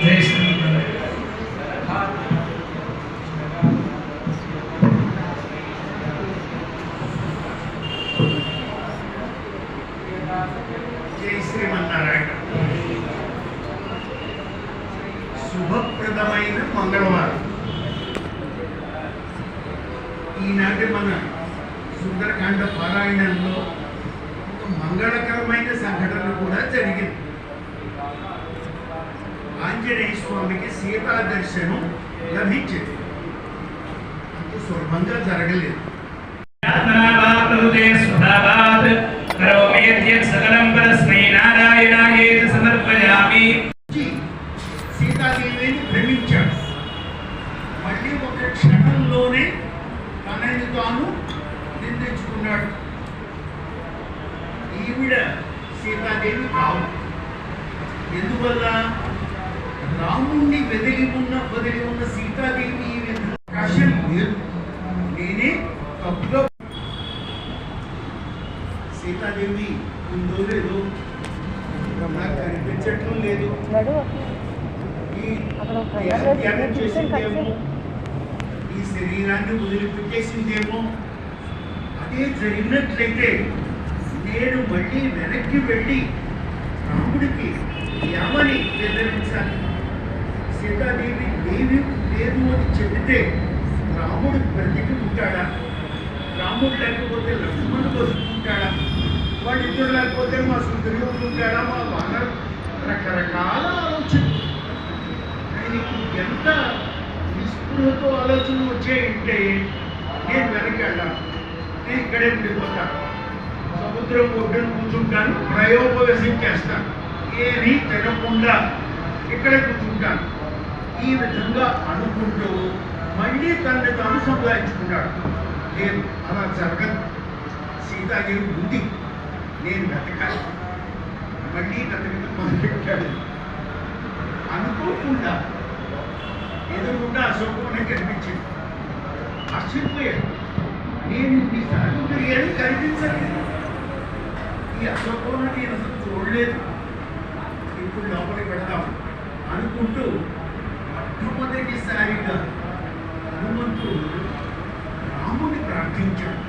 జై శ్రీమన్నారాయణ. జై శ్రీమన్నారాయణ. శుభప్రదమైన మంగళవారం. ఈనాటి మన సుందరకాండ పారాయణంలో ఒక మంగళకరమైన సంఘటన కూడా జరిగింది. ఆంజనేయ స్వామికి సీతా దర్శనం లభించింది. అంత సులభంగా జరగలేదు. సీతాదేవిని భ్రమించాడు. మళ్ళీ ఒక క్షణంలోనే తనని తాను నిందించుకున్నాడు. ఈవిడ సీతాదేవి కావు. ఎందువల్ల? రాముణ్ణి వదిలి ఉన్న సీతాదేవి ఈ విధంగా అవకాశం లేదు. నేనే తప్పుగా సీతాదేవి ఉందో లేదో నాకు కనిపించటం లేదు. ఈ త్యాగం చేసిందేమో, ఈ శరీరాన్ని వదిలిపెట్టేసిందేమో. అదే జరిగినట్లయితే నేను మళ్ళీ వెనక్కి వెళ్ళి రాముడికి ఏమని బెదిరించాలి? సీతాదేవి లేదు అని చెబితే రాముడు బ్రతికి ఉంటాడా? రాముడు లేకపోతే లక్ష్మణుడు బతుకుంటాడా? వాళ్ళిద్దరు లేకపోతే మా సుగ్రీవుడు ఉంటాడా? మా వానరు రకరకాల ఆలోచన. ఆయనకి ఎంత నిస్పృహతో ఆలోచనలు వచ్చాయంటే నేను వెనక్కి వెళ్ళాను, నేను ఇక్కడే ఉండిపోతాను, సముద్రం ఒడ్డున కూర్చుంటాను, ప్రయోపవేశం చేస్తాను, ఏమీ తినకుండా ఇక్కడే కూర్చుంటాను. ఈ విధంగా అనుకుంటూ మళ్ళీ తనని తాను సంపాదించుకున్నాడు. నేను అలా జరగదు. సీతాదేవి ఉంది, నేను వెతకాలి. మళ్ళీ వెతకడం మొదలుపెట్టాడు. అనుకోకుండా ఎదురుకుండా అశోకవనం కనిపించింది. ఆశ్చర్యపోయాడు. నేను ఇన్నిసార్లు తిరిగాను, కనిపించలేదు. ఈ అశోకవనం నేను అసలు చూడలేదు. ఇప్పుడు లోపలికి పెడదాం అనుకుంటూ మొట్టమొదటిసారిగా హనుమంతుడు రాముని ప్రార్థించాడు.